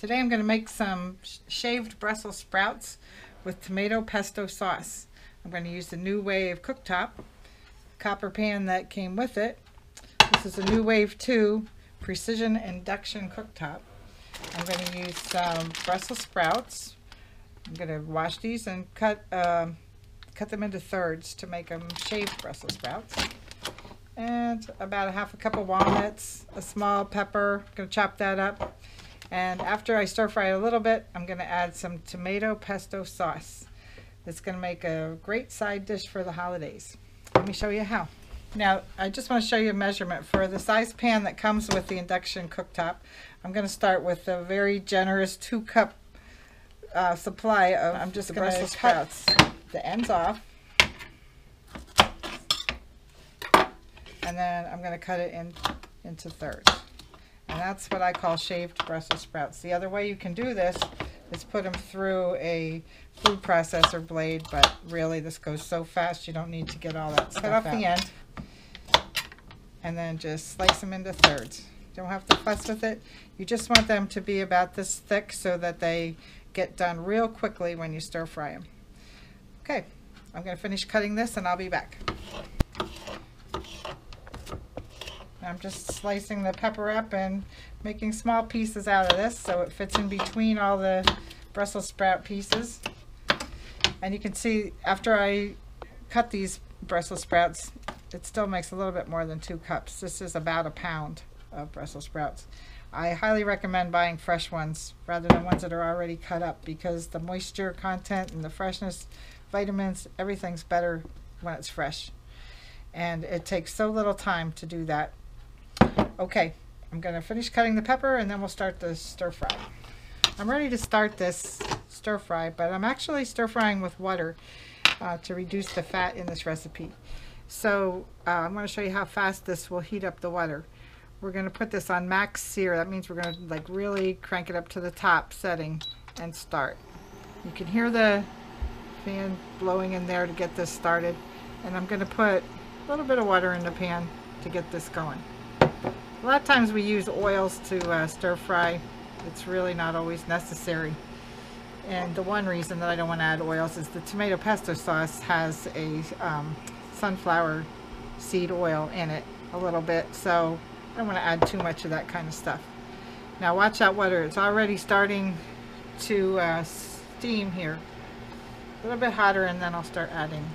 Today I'm going to make some shaved Brussels sprouts with tomato pesto sauce. I'm going to use the New Wave cooktop, copper pan that came with it. This is a New Wave 2 precision induction cooktop. I'm going to use some Brussels sprouts. I'm going to wash these and cut them into thirds to make them shaved Brussels sprouts. And about a half a cup of walnuts, a small pepper. I'm going to chop that up. And after I stir fry it a little bit, I'm going to add some tomato pesto sauce. That's going to make a great side dish for the holidays. Let me show you how. Now, I just want to show you a measurement. For the size pan that comes with the induction cooktop, I'm going to start with a very generous 2-cup supply of I'm just going to cut the ends off. And then I'm going to cut it into thirds. And that's what I call shaved Brussels sprouts. The other way you can do this is put them through a food processor blade, but really this goes so fast you don't need to get all that stuff out. Cut off the end and then just slice them into thirds. You don't have to fuss with it. You just want them to be about this thick so that they get done real quickly when you stir fry them. Okay, I'm going to finish cutting this and I'll be back. I'm just slicing the pepper up and making small pieces out of this so it fits in between all the Brussels sprout pieces. And you can see after I cut these Brussels sprouts, it still makes a little bit more than 2 cups. This is about a pound of Brussels sprouts. I highly recommend buying fresh ones rather than ones that are already cut up, because the moisture content and the freshness, vitamins, everything's better when it's fresh. And it takes so little time to do that. Okay, I'm going to finish cutting the pepper and then we'll start the stir fry. I'm ready to start this stir fry, but I'm actually stir frying with water to reduce the fat in this recipe. So I'm going to show you how fast this will heat up the water. We're going to put this on max sear. That means we're going to like really crank it up to the top setting and start. You can hear the fan blowing in there to get this started. And I'm going to put a little bit of water in the pan to get this going. A lot of times we use oils to stir fry. It's really not always necessary. And the one reason that I don't want to add oils is the tomato pesto sauce has a sunflower seed oil in it a little bit, so I don't want to add too much of that kind of stuff. Now watch that water. It's already starting to steam here. A little bit hotter, and then I'll start adding.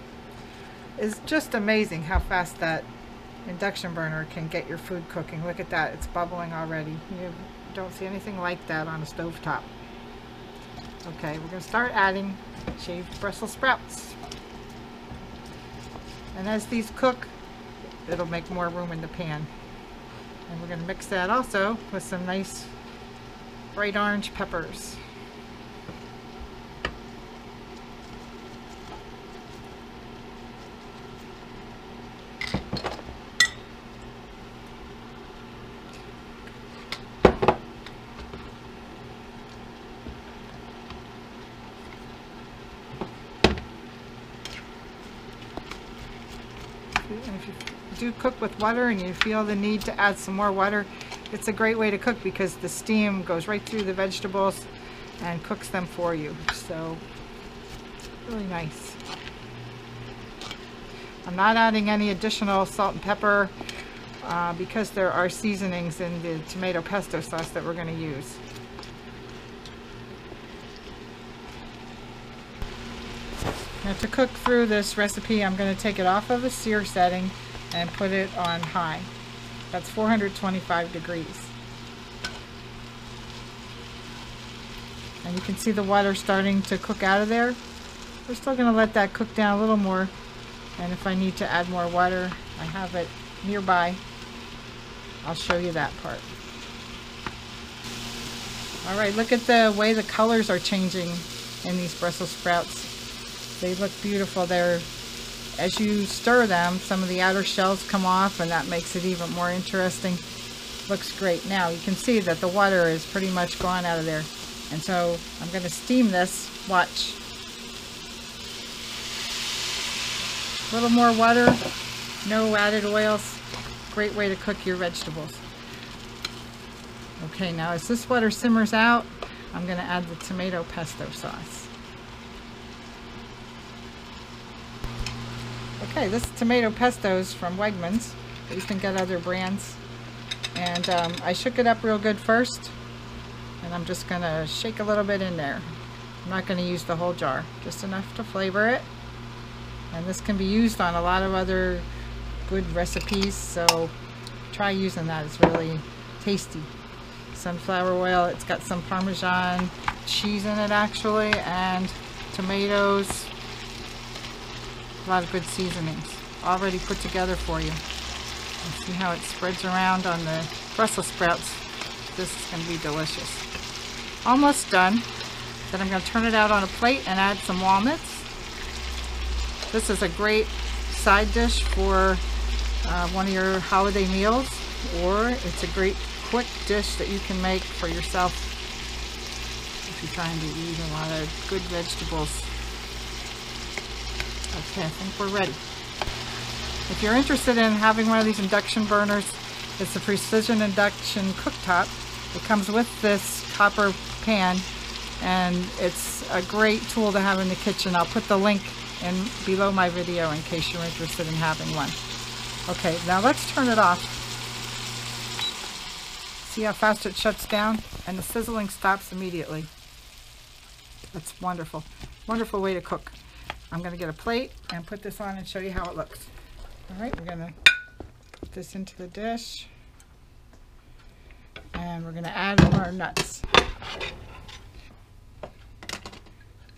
It's just amazing how fast that induction burner can get your food cooking. Look at that, it's bubbling already. You don't see anything like that on a stovetop. Okay, we're going to start adding shaved Brussels sprouts. And as these cook, it'll make more room in the pan. And we're going to mix that also with some nice bright orange peppers. And if you do cook with water and you feel the need to add some more water, it's a great way to cook because the steam goes right through the vegetables and cooks them for you. So, really nice. I'm not adding any additional salt and pepper because there are seasonings in the tomato pesto sauce that we're going to use. Now to cook through this recipe, I'm going to take it off of a sear setting and put it on high. That's 425 degrees. And you can see the water starting to cook out of there. We're still going to let that cook down a little more. And if I need to add more water, I have it nearby. I'll show you that part. Alright, look at the way the colors are changing in these Brussels sprouts. They look beautiful. As you stir them, some of the outer shells come off, and that makes it even more interesting. Looks great. Now you can see that the water is pretty much gone out of there. And so I'm going to steam this. Watch. A little more water, no added oils. Great way to cook your vegetables. Okay, now as this water simmers out, I'm going to add the tomato pesto sauce. Okay, this tomato pesto is from Wegmans, but you can get other brands. And I shook it up real good first, and I'm just going to shake a little bit in there. I'm not going to use the whole jar, just enough to flavor it. And this can be used on a lot of other good recipes, so try using that. It's really tasty. Sunflower oil, it's got some Parmesan cheese in it actually, and tomatoes. A lot of good seasonings already put together for you. And see how it spreads around on the Brussels sprouts. This is going to be delicious. Almost done. Then I'm going to turn it out on a plate and add some walnuts. This is a great side dish for one of your holiday meals, or it's a great quick dish that you can make for yourself if you're trying to eat a lot of good vegetables. Okay, I think we're ready. If you're interested in having one of these induction burners, it's a precision induction cooktop. It comes with this copper pan, and it's a great tool to have in the kitchen. I'll put the link in below my video in case you're interested in having one. Okay, now let's turn it off. See how fast it shuts down? And the sizzling stops immediately. That's wonderful. Wonderful way to cook. I'm going to get a plate and put this on and show you how it looks. Alright, we're going to put this into the dish. And we're going to add our nuts.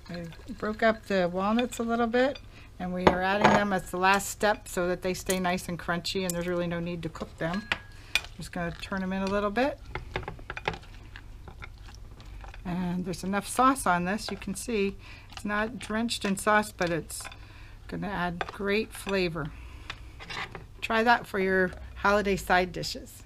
I broke up the walnuts a little bit, and we are adding them as the last step so that they stay nice and crunchy, and there's really no need to cook them. Just going to turn them in a little bit. And there's enough sauce on this. You can see it's not drenched in sauce, but it's going to add great flavor. Try that for your holiday side dishes.